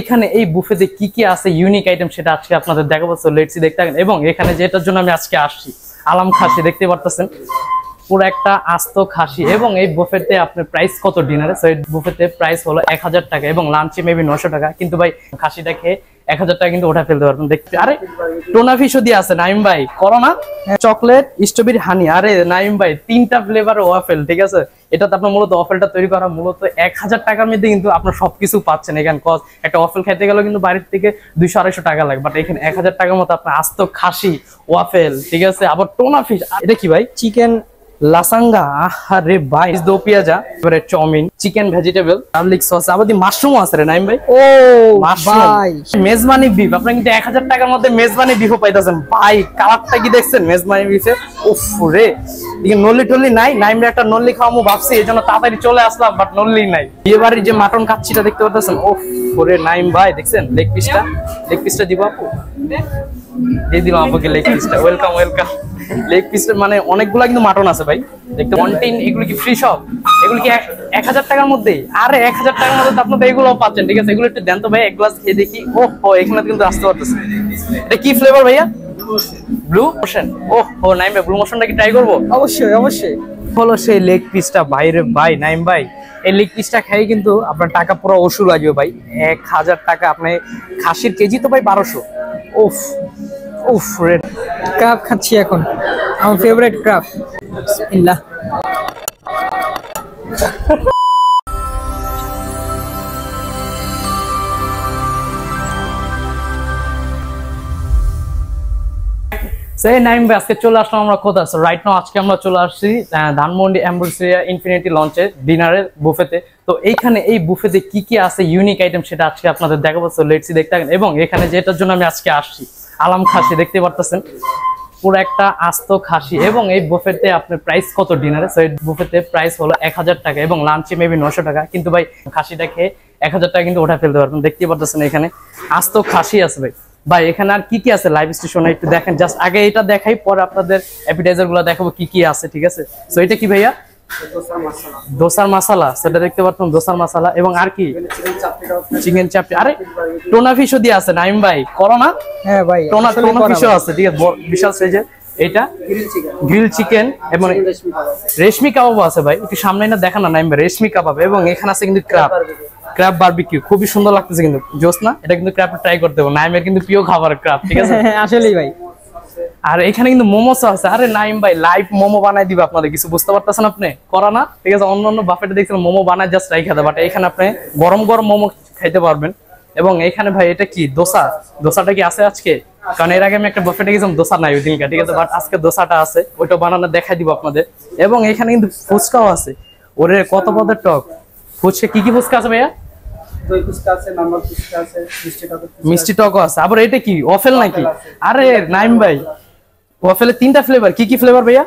এখানে এই বুফেতে কি কি আছে ইউনিক আইটেম সেটা আজকে আপনাদের দেখাবো। সো লেটস সি, দেখতে থাকেন। এবং এখানে যেটার জন্য আমি আজকে আসছি, আলাম খাসি দেখতে পারতেছেন, পুরো একটা আস্ত খাসি। এবং এই বুফেতে আপনার প্রাইস কত ডিনারে? সো এই বুফেতে প্রাইস হলো 1000 টাকা এবং লাঞ্চে মেবি 900 টাকা। কিন্তু ভাই খাসিটা খেয়ে 1000 টাকা কিন্তু ওঠা ফেলতে পারবেন। দেখতে আরে টোনা ফিশও দিয়ে আছে নাইম ভাই, করো না? চকলেট, স্ট্রবেরি, হানি। আরে নাইম ভাই, 3টা ফ্লেভার ওয়াফেল, ঠিক আছে? এটাতে আপনার মূলত ওয়াফেলটা তৈরি করা মূলত 1000 টাকার মধ্যে কিন্তু আপনার সবকিছু পাচ্ছেন এখানে। কজ একটা ওয়াফেল খাইতে গেলেও কিন্তু বাইরের থেকে 200-250 টাকা লাগে, বাট এখানে 1000 টাকার মতো আপনার আস্ত খাসি, ওয়াফেল, ঠিক আছে? আবার টোনা ফিশ। এটা কি ভাই? Chicken lasagna. আরে ভাই, দো পেঁয়াজা, এবারে chow mein, chicken vegetable, garlic sauce, আবার মাশরুম আছে রে নাইম ভাই। ও ভাই, মেজবানি বিফ। আপনারা কিন্তু 1000 টাকার মধ্যে মেজবানি বিফও পাইতেছেন ভাই। কালারটা কি দেখছেন মেজবানি বিফের? উফ রে, এদিকে নল্লি টল্লি নাই। নাইম রে একটা নল্লি খাওয়ামু ভাবছি, এই জন্য তাড়াতাড়ি চলে আসলাম, বাট নল্লি নাই। এবারে যে মাটন কাচ্ছিটা দেখতে পাচ্ছেন, উফ রে নাইম ভাই, দেখছেন লেগ পিসটা দিব আপু, দিয়ে দিলাম আপনাকে লেগ পিসটা। Welcome welcome. লেগ পিসটা মানে অনেকগুলা কিন্তু মাটন আছে ভাই, দেখতে কন্টেইন। এগুলো কি ফ্রি সব? এগুলো কি 1000 টাকার মধ্যে? আরে 1000 টাকার মধ্যে আপনি তো এগুলো পাচ্ছেন, ঠিক আছে? এগুলো একটু দেন তো ভাই, এক গ্লাস খেয়ে দেখি। ও এখানে কিন্তু আসতে পারতেছে। এটা কি ফ্লেভার ভাইয়া? Blue motion. ও নাইম ভাই, ব্লু মোশনটা কি ট্রাই করবো? অবশ্যই অবশ্যই। হলো সেই লেগ পিসটা বাইরে ভাই। নাইম ভাই, এই লেগ পিসটা খাই কিন্তু আপনার টাকা পুরো ওষুধ লাগবে ভাই। 1000 টাকা। আপনি খাসির কেজি তো ভাই 1200। উফ উফ রে। ক্রাব খাচ্ছি এখন, আমার ফেভারিট ক্রাব। বিসমিল্লাহ। সেই নাইম ভাই, আজকে চলে আসলাম আমরা কোথায়? রাইট নাও আজকে আমরা চলে আসছি ধানমন্ডি এম্বুসিয়া ইনফিনিটি লঞ্চে ডিনারের বুফেতে। তো এইখানে এই বুফেতে কি কি আছে ইউনিক আইটেম সেটা আজকে আপনাদের দেখাবো। সো লেটস সি, দেখতে থাকেন। এবং এখানে যেটার জন্য আমি আজকে আসছি, আলাম খাসি দেখতে পারতেছেন, পুরো একটা আস্ত খাসি। এবং এই বুফেতে আপনার প্রাইস কত ডিনারে? সো এই বুফেতে প্রাইস হলো 1000 টাকা এবং লাঞ্চে মেবি 900 টাকা। কিন্তু ভাই খাসিটা খেয়ে 1000 টাকা কিন্তু ওঠা ফেলতে পারবেন। দেখতে পারতেছেন এখানে আস্ত খাসি আছে ভাই। ভাই এখানে আর কি কি আছে লাইভ স্টেশনে একটু দেখেন। জাস্ট আগে এটা দেখাই, পরে আপনাদের অ্যাপিটাইজার গুলো দেখাবো কি কি আছে, ঠিক আছে? সো এটা কি ভাইয়া? দোসার মশলা। সেটা দেখতে পারতাম, দোসার মশলা। এবং আর কি? চিকেন চাপটি। আরে টোনা ফিশও দিয়ে আছে নাইম ভাই, করো না? হ্যাঁ ভাই, টোনা ফিশও আছে, ঠিক আছে? বিশাল সাইজের। এটা গ্রিল চিকেন এবং রেশমি কাবাব আছে ভাই। একটু সামনে না দেখা না নাইম ভাই, রেশমি কাবাব। এবং এখানে আছে কিন্তু ক্র্যাব বারবিকিউ, খুবই সুন্দর লাগতেছে কিন্তু। জোস না? এটা কিন্তু ক্র্যাব ট্রাই করতে হবে, নাইমের কিন্তু প্রিয় খাবার ক্র্যাব, ঠিক আছে? আসলেই ভাই। আর এখানে কিন্তু মোমোস আছে। আরে নাইম ভাই, লাইভ মোমো বানাই দিবে আপনাদের, কিছু বুঝতে পারতেছেন আপনি? করা না? ঠিক আছে। অন্য বাফেটে দেখছেন মোমো বানায় জাস্ট রাইখা দেয়, বাট এখানে আপনি গরম গরম মোমো খাইতে পারবেন। এবং এখানে ভাই এটা কি? দোসাটা কি আছে আজকে? কারণ এর আগে আমি একটা বাফেটে গেছিলাম, দোসা নাই ওই দিনকা, ঠিক আছে? বাট আজকে দোসাটা আছে, ওইটা বানানো দেখাই দিব আপনাদের। এবং এখানে কিন্তু ফুচকাও আছে। ওরে কত পদের টক ফুচকা। কি কি ফুচকা আছে ভাইয়া? মিষ্টি টকও আছে। আবার এটা কি ওয়াফেল নাকি? আরে নাইম ভাই, ওয়াফেলের 3টা ফ্লেভার। কি কি ফ্লেভার ভাইয়া?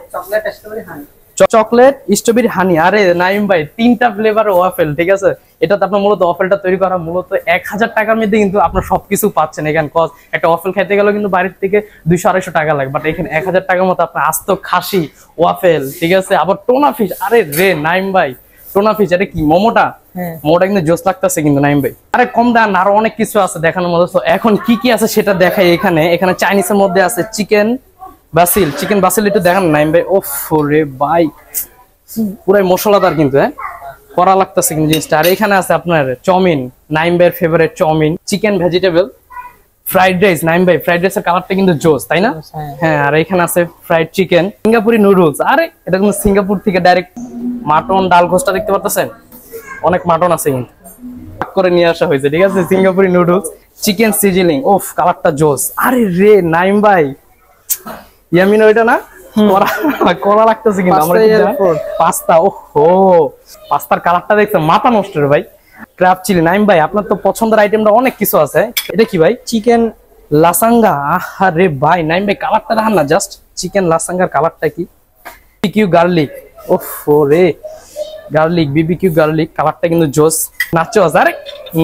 চকলেট, স্ট্রবেরি, হানি। আরে নাইম ভাই, 3টা ফ্লেভার ওয়াফেল, ঠিক আছে? এটাতে আপনার মূলত ওয়াফেলটা তৈরি করা মূলত 1000 টাকার মধ্যে কিন্তু আপনার সবকিছু পাচ্ছেন এখানে। কজ একটা ওয়াফেল খাইতে গেলেও কিন্তু বাইরের থেকে 200-250 টাকা লাগে, বাট এখানে 1000 টাকার মতো আপনার আস্ত খাসি, ওয়াফেল, ঠিক আছে? আবার টোনা ফিশ। আরে রে নাইম ভাই, টোনা ফিশ। এটা কি? মোমোটা কিন্তু জোস লাগতেছে কিন্তু নাইম ভাই। আরে কম দাম, আরো অনেক কিছু আছে দেখানোর মতো। এখন কি কি আছে সেটা দেখাই। এখানে চাইনিজের মধ্যে আছে চিকেন বাসিল একটু দেখান নাইম ভাই। ওফ রে ভাই, পুরাই মশলাদার কিন্তু, করা লাগতেছে কিন্তু জিনিসটা। আর এখানে আছে আপনার চাউমিন, নাইম ভাইয়ের favourite chow mein, chicken vegetable, fried rice. Naim ভাই, ফ্রাইড রাইসের কালারটা কিন্তু জোস, তাই না? হ্যাঁ। আর এখানে আছে ফ্রাইড চিকেন, সিঙ্গাপুরি নুডলস। আরে এটা কিন্তু সিঙ্গাপুর থেকে ডাইরেক্ট মাটন ডাল ঘোষটা দেখতে পাচ্ছেন, অনেক মাটন আছে কিন্তু করে নিয়ে আসা হয়েছে, ঠিক আছে? সিঙ্গাপুরি নুডলস, চিকেন সিজলিং। ওফ কালারটা জোস। আরে রে নাইম ভাই, ইয়ামিন ওইটা না? করা লাগতেছে কিন্তু আমরা পাস্তা। ওহো, পাস্তার কালারটা দেখছেন, মাথা নষ্ট রে ভাই। Crab chilli. নাইম ভাই, আপনার তো পছন্দের আইটেমটা অনেক কিছু আছে। এটা কি ভাই? Chicken lasagna. আরে ভাই নাইম ভাই, কালারটা দেখান না জাস্ট। চিকেন লাসাঙ্গার কালারটা কি? গার্লিক। ওহো রে, গার্লিক বিবিকিউ গার্লিক, কালারটা কিন্তু জোস। নাচোস, আরে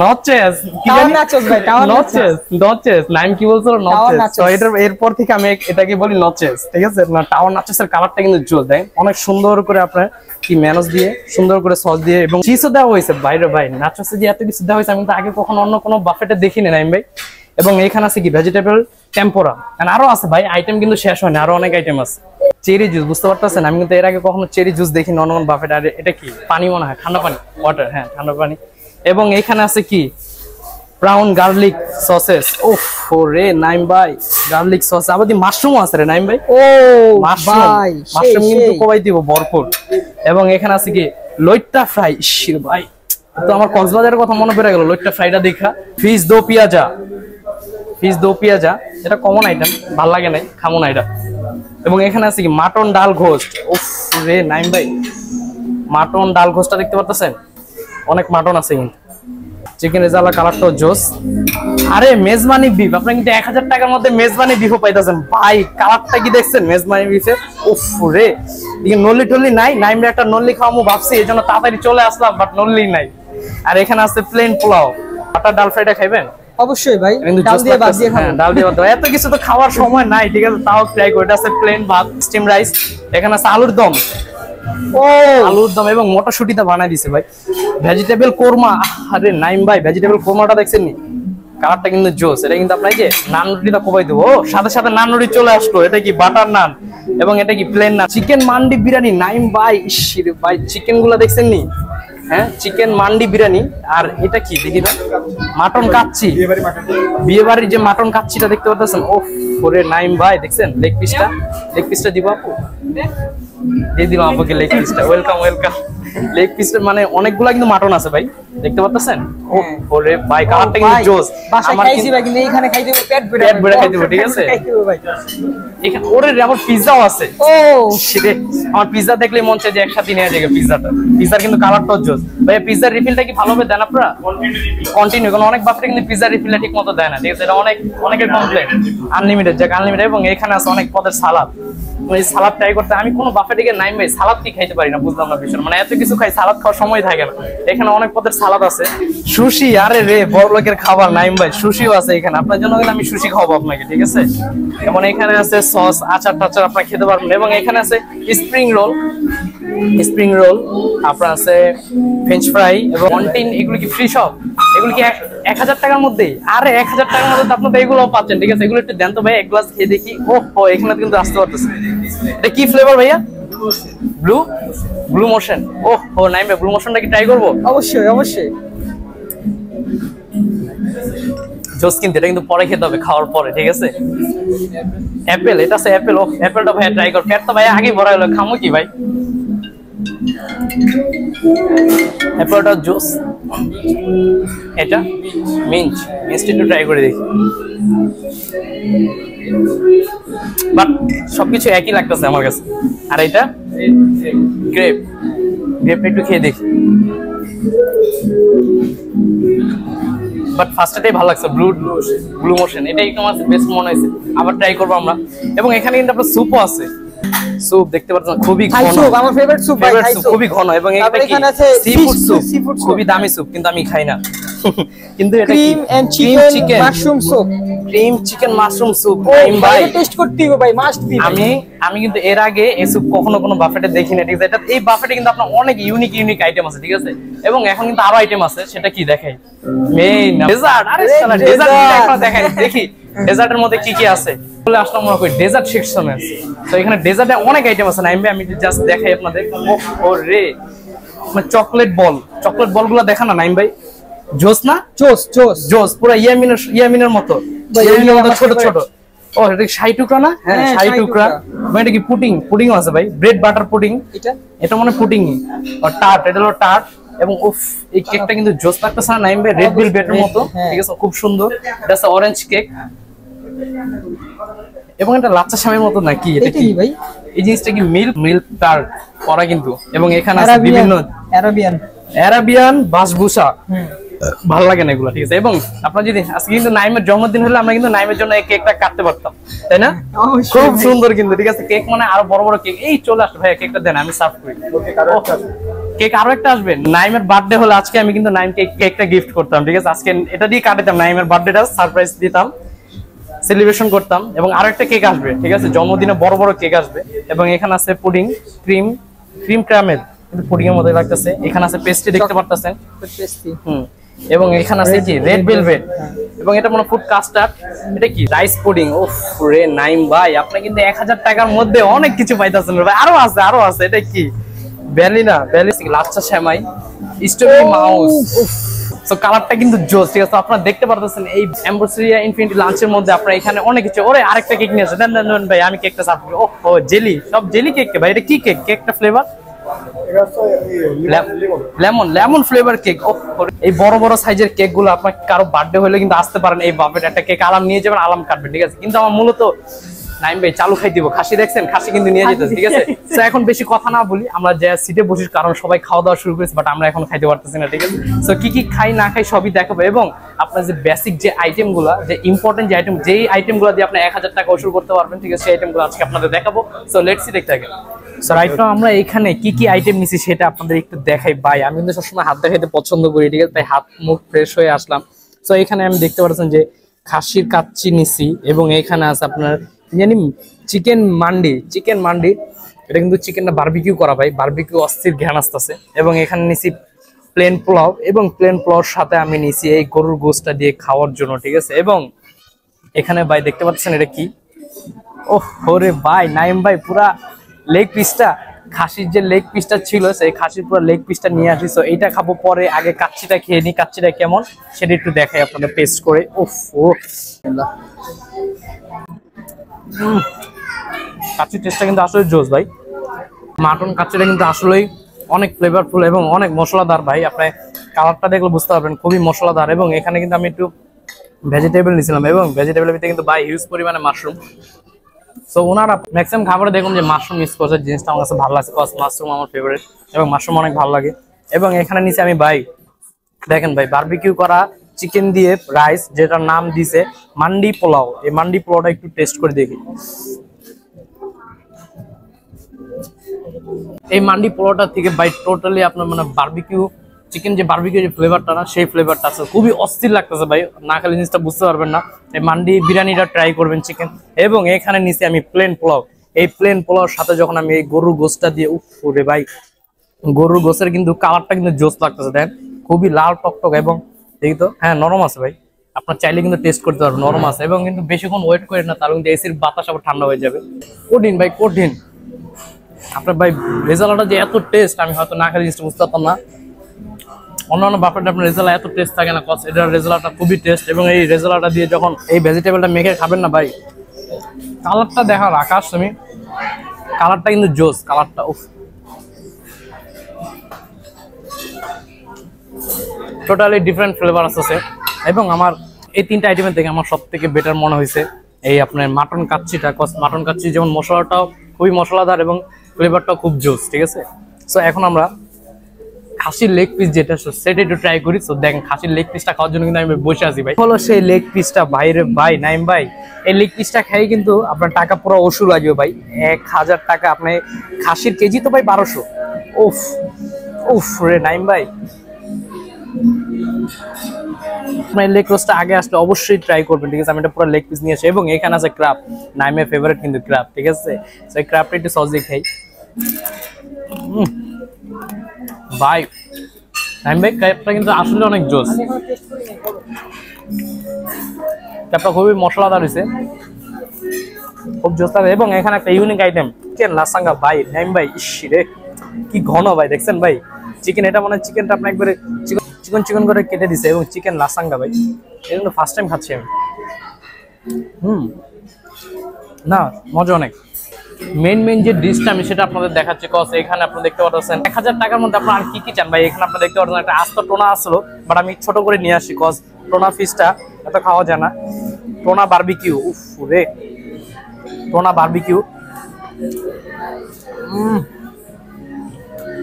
নচেস কি জানি, নাচোস ভাই, টাওয়ার নচেস নচেস নাম কি বলছো, নচেস। তো এরপর থেকে আমি এটাকে বলি নচেস, ঠিক আছে না। টাওয়ার নাচেসের কালারটা কিন্তু জোস, দেখ অনেক সুন্দর করে আপনার কি ম্যানোস দিয়ে, সুন্দর করে সস দিয়ে এবং চিজও দেওয়া হয়েছে বাইরে। ভাই নাচোসে যে এত কিছু দেওয়া হয়েছে আমি তো আগে কখনো অন্য কোনো বাফেটে দেখিনি নাইম ভাই। এবং এখানে আছে কি ভেজিটেবল টেম্পোরা, আরো আছে ভাই, আইটেম কিন্তু শেষ হয় না, আরো অনেক আইটেম আছে। চেরি জুস, বুঝতে পারতেছেন আমি কিন্তু এর আগে কখনো চেরি জুস দেখিনি অন্য কোনো বাফেট। আর এটা কি পানি মনে হয়, ঠান্ডা পানি, ওয়াটার, হ্যাঁ ঠান্ডা পানি। এবং এখানে আছে কি ব্রাউন গার্লিক সসেস। ওফ রে নাইম ভাই, গার্লিক সস, আবার মাশরুম আছে রে নাইম ভাই। ও ভাই মাশরুম কিন্তু কোবাই দিব ভরপুর। এবং এখানে আছে কি লইট্টা ফ্রাই, শির ভাই তো আমার কক্সবাজারের কথা মনে পড়ে গেল লইট্টা ফ্রাইটা দেখা। ফিশ দো পিয়াজা, ফিশ দো পিয়াজা, এটা কমন আইটেম, ভাল লাগে নাই, খামো না এটা। এবং এখানে আছে কি মাটন ডাল ঘোস্ট। উফ রে নাইম ভাই, মাটন ডাল ঘোস্টটা দেখতে পাচ্ছেন, অনেক মাটন আছে কিন্তু। চিকেন রেজালা, কালারটাও জোস। আরে মেজবানি বিফ, আপনারা কিন্তু 1000 টাকার মধ্যে মেজবানি বিফও পাইতেছেন ভাই। কালারটা কি দেখছেন মেজবানি বিফের, উফ রে। এখানে নল্লি টল্লি নাই, নাইমরে একটা নল্লি খাওয়ামু ভাবছি, এই জন্য তাড়াতাড়ি চলে আসলাম, বাট নল্লি নাই। আর এখানে আছে প্লেন পোলাও, বাটার ডাল ফ্রাইটা খাইবেন অবশ্যই ভাই, ডাল দিয়ে ভাত দিয়ে খাবো। ডাল দিয়ে ভাত, এত কিছু তো খাওয়ার সময় নাই, ঠিক আছে তাও ট্রাই করি। এটা আছে প্লেন ভাত, স্টিম রাইস, এখানে আছে আলুর দম, ও আলুর দম এবং মটরশুটিটা বানাই দিছে ভাই। ভেজিটেবল কোরমা, আরে নাইম ভাই ভেজিটেবল কোরমাটা দেখছেন নি, কালারটা কিন্তু জোস। এটা কিন্তু আপনার যে নান রুটিটা কোবাই দেবো, সাথে সাথে নান রুটি চলে আসলো। এটা কি বাটার নান এবং এটা কি প্লেন নান। চিকেন মান্ডি বিরিয়ানি নাইম ভাই, ইসির ভাই চিকেন গুলা দেখছেন নি, হ্যাঁ চিকেন মান্ডি বিরিয়ানি। আর এটা কি দেখি না, মাটন কাচ্চি, বিয়ে বাড়ির যে মাটন কাচ্চিটা দেখতে পাচ্ছেন। ও ওরে নাইম ভাই দেখছেন লেগ পিসটা, লেগ পিসটা দিব আপু, দিয়ে দিলাম আপনাকে লেগ পিসটা, ওয়েলকাম ওয়েলকাম। লেগ পিসটা মানে অনেকগুলা কিন্তু মাটন আছে ভাই, দেখতে পাচ্ছেন। ও ওরে ভাই কালারটা কিন্তু জোস। আমার খাইছি ভাই, কিন্তু এইখানে খাই দেব পেট ভরে খাই দেব, ঠিক আছে ভাই। এখানে ওরে আমার পিজ্জাও আছে। ও শিট, আমার পিজ্জা দেখলে মন চায় যে একসাথে নিয়ে যাবে পিজ্জাটা। পিজ্জার কিন্তু কালারটাও জোস ভাই। পিজ্জার রিফিলটা কি ভালোভাবে দেন আপনারা কন্টিনিউ, কারণ অনেক বাফেটে কিন্তু পিজ্জার রিফিলটা ঠিক মতো দেয় না, ঠিক আছে এটা অনেকের কমপ্লেন। আনলিমিটেড যাক আনলিমিটেড। এবং এখানে আছে অনেক পদের সালাদ, এই সালাদ ট্রাই করতে আমি কোনো বাফেটে গিয়ে নাইম ভাই সালাদ কি খাইতে পারি না, বুঝলাম না বিষয়, মানে এত কিছু খাই সালাদ খাওয়ার সময় থাকে না। এখানে অনেক পদের সালাদ আছে। সুশি, আরে রে বড় লোকের খাবার নাইম ভাই, সুশিও আছে এখানে আপনার জন্য, কিন্তু আমি সুশি খাওয়াবো আপনাকে, ঠিক আছে। এবং এখানে আছে সস, আচার টাচার আপনারা খেতে পারবেন। এবং এখানে আছে স্প্রিং রোল, স্প্রিং রোল আপনার আছে ফ্রেঞ্চ ফ্রাই এবং কন্টিন। এগুলো কি ফ্রি সব, এগুলো কি 1000 টাকার মধ্যেই? আরে 1000 টাকার মধ্যে তো আপনারা এগুলোও পাচ্ছেন, ঠিক আছে। এগুলো একটু দেন তো ভাই, এক গ্লাস খেয়ে দেখি। ও এখানে কিন্তু আসতে পারতেছে। এটা কি ফ্লেভার ভাইয়া? Blue motion. ও নাইম ভাই ব্লু মোশনটা কি ট্রাই করবো? অবশ্যই অবশ্যই জোস, কিন্তু এটা কিন্তু পরে খেতে হবে, খাওয়ার পরে, ঠিক আছে। অ্যাপেল, এটা আছে অ্যাপেল। ও অ্যাপেলটা ভাইয়া ট্রাই কর, পেট তো ভাইয়া আগে ভরা হলো, খামো কি ভাই অ্যাপেলটা জোস। এটা মিন্ট একটু ট্রাই করে দেখি, বাট সবকিছু একই লাগতেছে আমার কাছে। আর এটা গ্রেপটা একটু খেয়ে দেখি, বাট ফার্স্টটাই ভালো লাগছে। ব্লু মোশন এটাই আমার বেস্ট মনে হয়েছে, আবার ট্রাই করবো আমরা। এবং এখানে কিন্তু আপনার স্যুপও আছে, স্যুপ দেখতে পাচ্ছেন খুবই ঘন, আমার ফেভারিট স্যুপ ভাই, খুবই ঘন। এবং এখানে আছে সিফুড স্যুপ, খুবই দামি স্যুপ, কিন্তু আমি খাই না। কিন্তু এটা cream and chicken mushroom soup, cream chicken mushroom soup ভাই টেস্ট করতে হবে ভাই, মাস্ট বি। আমি কিন্তু এর আগে এই স্যুপ কখনো কোনো বাফেটে দেখিনি, ঠিক আছে। এটা এই বাফেটে কিন্তু আপনার অনেক ইউনিক আইটেম আছে, ঠিক আছে। এবং এখন কিন্তু আরো আইটেম আছে, সেটা কি দেখাই মেইন ডেজার্ট। আরে শালা ডেজার্ট একটা দেখাই দেখি, ডেজার্টের মধ্যে কি কি আছে। বলে আসলাম মনে করি ডেজার্ট সেকশনে। তো এখানে ডেজার্টে অনেক আইটেম আছে নাইম ভাই, আমি জাস্ট দেখাই আপনাদের। ও রে চকলেট বলগুলো দেখা না নাইম ভাই, জোস না? জোস পুরো ইয়ামিনের মতো, ছোট ছোট। ও এটা 60 টুকরা না? হ্যাঁ 60 টুকরা। এটা কি পুডিংও আছে ভাই, ব্রেড বাটার পুডিং। এটা মনে পুডিং আর টার্ট, এটা হলো টার্ট। এবং উফ এই কেকটা কিন্তু জোস লাগতেছে না নাইম ভাই, রেড ভেলভেটের মতো, ঠিক আছে খুব সুন্দর। এটা আছে অরেঞ্জ কেক এবং এটা লাচ্চা শামের মতো নাকি, এটা কি ভাই? এই জিনিসটা কি মিল্ক টার্ট করা কিন্তু। এবং এখানে আছে বিভিন্ন আরাবিয়ান বাসবুসা, ভালো লাগে না এগুলো, ঠিক আছে। এবং আপনার যদি আজকে কিন্তু নাইমের জন্মদিন হলে আমরা কিন্তু নাইমের জন্য এই কেকটা কাটতে পারতাম, তাই না? খুব সুন্দর কিন্তু, ঠিক আছে। কেক মানে আরো বড় বড় কেক। এই চলে আসছে ভাইয়া, কেকটা দেন আমি সার্ভ করি। কেক আরো একটা আসবে, নাইমের বার্থডে হলে আজকে আমি কিন্তু নাইম কেকটা গিফট করতাম, ঠিক আছে? আজকে এটা দিয়ে কাটাতাম, নাইমের বার্থডেটা সারপ্রাইজ দিতাম, সেলিব্রেশন করতাম। এবং আরো একটা কেক আসবে, ঠিক আছে? জন্মদিনে বড় বড় কেক আসবে। এবং এখানে আছে পুডিং, ক্রিম ক্যারামেল, কিন্তু পুডিং এর মধ্যে লাগতেছে। এখানে আছে পেস্ট্রি, দেখতে পারতেছেন। এবং এখানে আছে কি রেড ভেলভেট, এবং এটা মনে ফুড কাস্টার্ড। এটা কি রাইস পুডিং। ওফ রে নাইম ভাই, আপনি কিন্তু 1000 টাকার মধ্যে অনেক কিছু পাইতেছেন ভাই। আরো আছে। এটা কি ব্যালিনা লাচ্ছা সেমাই, স্ট্রবেরি মাউস। সো কালারটা কিন্তু জোস, ঠিক আছে? আপনারা দেখতে পারতেছেন এই এম্বসিয়া ইনফিনিটি লাঞ্চের মধ্যে আপনারা এখানে অনেক কিছু। ওরে আরেকটা কেক নিয়ে আসে, দেন ভাই, আমি কেকটা সার্ভ করি। ওহো জেলি, সব জেলি কেক ভাই। এটা কি কেক? কেকটা ফ্লেভার লেমন ফ্লেভার কেক। এই বড় বড় সাইজের কেক গুলো আপনার কারো বার্থডে হলে কিন্তু আসতে পারেন, এই বাফেট একটা কেক আলাম নিয়ে যাবেন, আলাম কাটবেন, ঠিক আছে? কিন্তু আমার মূলত নাইম ভাই চালু খাই দিব। খাসি দেখছেন, খাসি কিন্তু নিয়ে যেতেছে, ঠিক আছে? তো এখন বেশি কথা না বলি, আমরা যে সিটে বসি, কারণ সবাই খাওয়া দাওয়া শুরু করেছে, বাট আমরা এখন খাইতে পারতেছি না, ঠিক আছে? তো কি খাই না খাই সবই দেখাবো। এবং আপনার যে বেসিক যে আইটেম গুলা, যে ইম্পর্টেন্ট যে আইটেম, যেই আইটেম গুলো দিয়ে আপনি 1000 টাকা ওসুল করতে পারবেন, ঠিক আছে? সেই আইটেম গুলো আজকে আপনাদের দেখাবো। সো লেটস সি, দেখতে থাকেন। সো রাইট নাও আমরা এখানে কি আইটেম নিছি সেটা আপনাদের একটু দেখাই ভাই। আমি কিন্তু সবসময় হাত দেখাইতে পছন্দ করি, ঠিক আছে? তাই হাত মুখ ফ্রেশ হয়ে আসলাম। সো এখানে আমি দেখতে পাচ্ছেন যে খাসির কাচ্চি নিছি, এবং এখানে আছে আপনার জানি চিকেন মান্ডি। এটা কিন্তু চিকেনটা বারবিকিউ করা ভাই, বারবিকিউ অস্থির ঘ্রাণ আসতেছে। এবং এখানে নিছি প্লেন পোলাও, এবং প্লেন পোলাওর সাথে আমি নিছি এই গরুর গোশটা দিয়ে খাওয়ার জন্য, ঠিক আছে? এবং এখানে ভাই দেখতে পাচ্ছেন এটা কি, ওহ রে ভাই নাইম ভাই, পুরা লেগ পিসটা, খাসির যে লেগ পিসটা ছিল সেই খাসির পুরো লেগ পিসটা নিয়ে আসি। তো এইটা খাবো পরে, আগে কাচ্চিটা খেয়ে নিই। কাচ্চিটা কেমন সেটা একটু দেখাই আপনাদের পেস্ট করে। কাচ্চির টেস্টটা কিন্তু আসলে জোস ভাই। মাটন কাচ্চিটা কিন্তু আসলেই অনেক ফ্লেভারফুল এবং অনেক মশলাদার ভাই। আপনি কালারটা দেখলে বুঝতে পারবেন, খুবই মশলাদার। এবং এখানে কিন্তু আমি একটু ভেজিটেবল নিয়েছিলাম, এবং ভেজিটেবলের ভিতরে কিন্তু ভাই হিউজ পরিমাণে মাশরুম। সো ওনারা ম্যাক্সিমাম খাবারে দেখুন যে মাশরুম ইউজ করছে, জিনিসটা আমার কাছে ভালো লাগছে। মাশরুম আমার ফেভারিট, এবং মাশরুম অনেক ভালো লাগে। এবং এখানে নিচে আমি ভাই দেখেন ভাই, বারবিকিউ করা চিকেন দিয়ে রাইস, যেটার নাম দিছে মান্ডি পোলাও। এই মান্ডি পোলাওটা একটু টেস্ট করে দেখি। এই মান্ডি পোলাওটা থেকে ভাই টোটালি আপনার মানে বারবিকিউ চিকেন, যে বারবিকিউ যে ফ্লেভারটা না, সেই ফ্লেভারটা আছে। খুবই অস্থির লাগতেছে ভাই, না খেলে জিনিসটা বুঝতে পারবেন না। এই মান্ডি বিরিয়ানিটা ট্রাই করবেন চিকেন। এবং এখানে নিচে আমি প্লেন পোলাও, এই প্লেন পোলাওর সাথে যখন আমি এই গরুর গোশটা দিয়ে, উফ রে ভাই, গরুর গোশের কিন্তু কালারটা কিন্তু জোস লাগতেছে। দেখেন খুবই লাল টকটক, এবং দেখি তো হ্যাঁ নরম আছে ভাই। আপনার চাইলে কিন্তু টেস্ট করতে পারবেন, নরম আছে। এবং কিন্তু বেশিক্ষণ ওয়েট করেন না, তাহলে কিন্তু এসির বাতাস আবার ঠান্ডা হয়ে যাবে। কঠিন ভাই, কঠিন। আপনার ভাই রেজাল্টটা যে এত টেস্ট, আমি হয়তো না খেলে জিনিসটা বুঝতে পারতাম না। অন্যান্য বাফেটে আপনার রেজাল্ট এত টেস্ট থাকে না, কস এটার রেজাল্টটা খুবই টেস্ট। এবং এই রেজাল্টটা দিয়ে যখন এই ভেজিটেবলটা মেখে খাবেন না ভাই, কালারটা দেখার আকাশ, তুমি কালারটা কিন্তু জোস, কালারটা উফ, টোটালি ডিফারেন্ট ফ্লেভার আসছে। এবং আমার এই তিনটা আইটেমের থেকে আমার সব থেকে বেটার মনে হয়েছে এই আপনার মাটন কাচ্চিটা। কস মাটন কাচ্চি যেমন মশলাটাও খুবই মশলাদার, এবং ফ্লেভারটাও খুব জোস, ঠিক আছে? সো এখন আমরা খাসির লেগ পিস যেটা সেটা একটু ট্রাই করি। তো দেখেন খাসির লেগ পিসটা খাওয়ার জন্য কিন্তু আমি বসে আছি ভাই। হলো সেই লেগ পিসটা ভাইরে ভাই, নাইম ভাই এই লেগ পিসটা খাই কিন্তু আপনার টাকা পুরো ওষুধ লাগবে ভাই। 1000 টাকা আপনি খাসির কেজি তো ভাই 1200। উফ উফ রে নাইম ভাই, আপনার লেগ রোস্টটা আগে আসলে অবশ্যই ট্রাই করবেন, ঠিক আছে? আমি এটা পুরো লেগ পিস নিয়ে আসি। এবং এখানে আছে ক্র্যাব, নাইমের ফেভারিট কিন্তু ক্র্যাব, ঠিক আছে? তো এই ক্র্যাবটা একটু সস দিয়ে খাই ভাই। নাইম ভাই ক্র্যাবটা কিন্তু আসলে অনেক জোস, ক্র্যাবটা খুবই মশলাদার হয়েছে, খুব জোস লাগে। এবং এখানে একটা ইউনিক আইটেম চিকেন লাসাঙ্গা ভাই। নাইম ভাই ইস রে কি ঘন ভাই, দেখছেন ভাই চিকেন, এটা মানে চিকেনটা আপনি একবারে চিকন করে কেটে দিছে। এবং চিকেন লাসাঙ্গা ভাই, এটা কিন্তু ফার্স্ট টাইম খাচ্ছি আমি। না মজা অনেক। মেইন যে ডিশটা আমি সেটা আপনাদের দেখাচ্ছি। কস এখানে আপনারা দেখতে পাচ্ছেন 1000 টাকার মধ্যে আপনারা আর কি চান ভাই। এখানে আপনারা দেখতে পাচ্ছেন একটা আস্ত টোনা আসলো, বাট আমি ছোট করে নিয়ে আসি, কস টোনা ফিশটা এত খাওয়া যায় না। টোনা বারবিকিউ, উফ রে টোনা বারবিকিউ,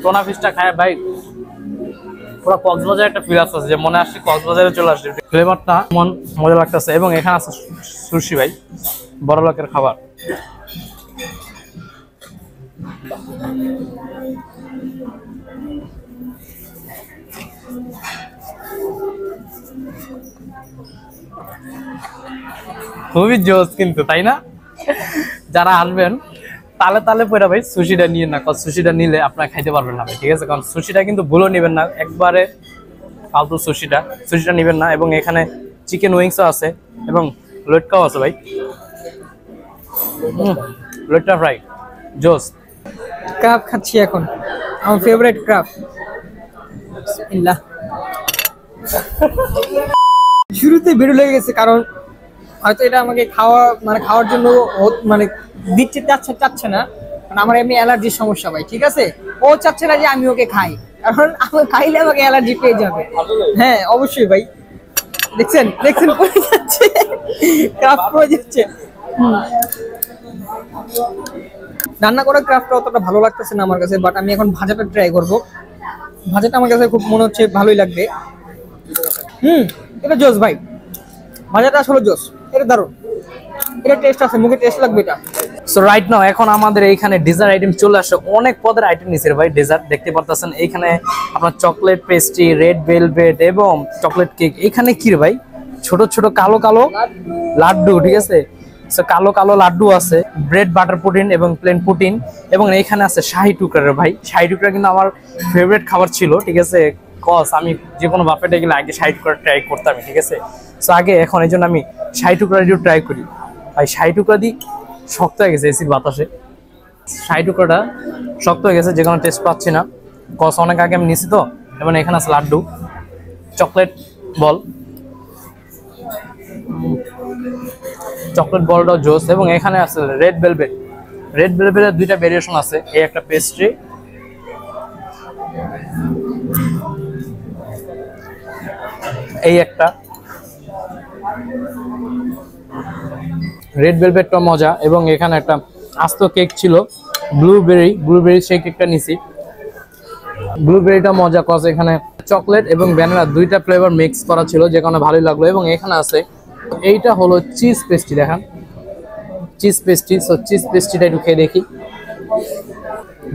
টোনা ফিশটা খায় ভাই পুরো কক্সবাজার একটা ফিল আসছে, যে মনে আসছে কক্সবাজারে চলে আসছে। ফ্লেভারটা মন মজা লাগতেছে। এবং এখানে আছে সুশি ভাই, বড় লোকের খাবার। খুবই জোস কিন্তু, তাই না? যারা আসবেন তালে তালে পয়রা ভাই সুশিটা নিয়ে না, কারণ সুশিটা নিলে আপনারা খাইতে পারবেন না ভাই, ঠিক আছে? কারণ সুশিটা কিন্তু ভুলও নেবেন না, একবারে ফালতু সুশিটা নেবেন না। এবং এখানে চিকেন উইংসও আছে এবং লটকাও আছে ভাই, লটকা ফ্রাই জোস। ক্রাব খাচ্ছি এখন, আমার ফেভারিট ক্রাব। বিসমিল্লাহ। শুরুতে বেরো লেগে গেছে, কারণ হয়তো এটা আমাকে খাওয়ার জন্য মানে দিচ্ছে চাচ্ছে না, কারণ আমার এমনি অ্যালার্জির সমস্যা ভাই, ঠিক আছে? ও চাচ্ছে না যে আমি ওকে খাই, কারণ আমি খাইলে আমাকে অ্যালার্জি পেয়ে যাবে। হ্যাঁ অবশ্যই ভাই, দেখছেন পড়ে যাচ্ছে, ক্রাফট পড়ে যাচ্ছে। রান্না করা ক্রাফটটা অতটা ভালো লাগতেছে না আমার কাছে, বাট আমি এখন ভাজাটা ট্রাই করব। ভাজাটা আমার কাছে খুব মনে হচ্ছে ভালোই লাগবে। এটা জোস ভাই, ভাজাটা আসলে জোস, এটা দারুণ, এটা টেস্ট আছে, মুখে টেস্ট লাগবে এটা। সো রাইট নাও এখন আমাদের এইখানে ডেজার্ট আইটেম চলে আসে, অনেক পদের আইটেম নিছে ভাই। ডেজার্ট দেখতে পারতেছেন এইখানে আপনার চকলেট পেস্ট্রি, রেড ভেলভেট এবং চকলেট কেক। এখানে কি রে ভাই, ছোট ছোট কালো কালো লাড্ডু, ঠিক আছে? সো কালো কালো লাড্ডু আছে, ব্রেড বাটার পুডিং এবং প্লেন পুডিং, এবং এইখানে আছে শাহি টুকরা। ভাই শাহি টুকরা কিন্তু আমার ফেভারিট খাবার ছিল, ঠিক আছে? কস আমি যে কোনো বাফেটে গেলে আগে শাহি টুকরা ট্রাই করতাম, ঠিক আছে? সো আগে এখন এই জন্য আমি শাহি টুকরা দিয়ে ট্রাই করি ভাই। শাহি টুকরা দিই শক্ত হয়ে গেছে এসির বাতাসে, শাহি টুকরাটা শক্ত হয়ে গেছে, যে কোনো টেস্ট পাচ্ছি না, কস অনেক আগে আমি নিছি তো। এবং এখানে আছে লাড্ডু, চকলেট বল, চকলেট বলটাও জোস। এবং এখানে আছে রেড ভেলভেট, রেড ভেলভেটের দুইটা ভেরিয়েশন আছে, এই একটা পেস্ট্রি, এই একটা রেড ভেলভেটটা মজা। এবং এখানে একটা আস্ত কেক ছিল, ব্লুবেরি সেই কেকটা নিছি, ব্লুবেরিটা মজা, কজ এখানে চকলেট এবং ভ্যানিলা দুইটা ফ্লেভার মিক্স করা ছিল, যে কারণে ভালোই লাগলো। এবং এখানে আছে এইটা হলো চিজ পেস্ট্রি, দেখেন চিজ পেস্ট্রি। সো চিজ পেস্ট্রিটা একটু খেয়ে দেখি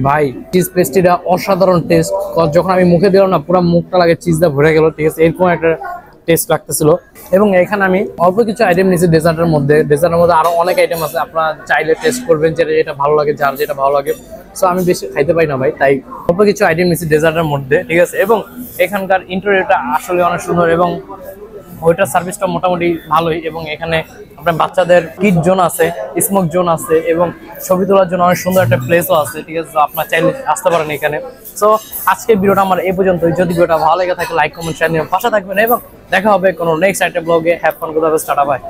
ভাই, চিজ পেস্ট্রিটা অসাধারণ টেস্ট, যখন আমি মুখে দিলাম না পুরো মুখটা লাগে চিজটা ভরে গেল, ঠিক আছে? এরকম একটা টেস্ট লাগতেছিল। এবং এখানে আমি অল্প কিছু আইটেম নিয়েছি ডেজার্টের মধ্যে আরো অনেক আইটেম আছে, আপনারা চাইলে টেস্ট করবেন যেটা ভালো লাগে, যার যেটা ভালো লাগে। সো আমি বেশি খাইতে পারি না ভাই, তাই অল্প কিছু আইটেম নিয়েছি ডেজার্টের মধ্যে, ঠিক আছে? এবং এখানকার ইন্টেরিয়রটা আসলে অনেক সুন্দর এবং ওইটার সার্ভিসটা মোটামুটি ভালোই। এবং এখানে আপনার বাচ্চাদের কিড জোন আছে, স্মোক জোন আছে এবং ছবি তোলার জন্য অনেক সুন্দর একটা প্লেসও আছে, ঠিক আছে? আপনার চাইলে আসতে পারেন এখানে। সো আজকের ভিডিওটা আমার এই পর্যন্তই। যদি ভিডিওটা ভালো লেগে থাকে লাইক কমেন্ট শেয়ার নিয়ে পাশে থাকবেন এবং দেখা হবে কোনো নেক্সট আইটেম ব্লগে। Have fun, good bye.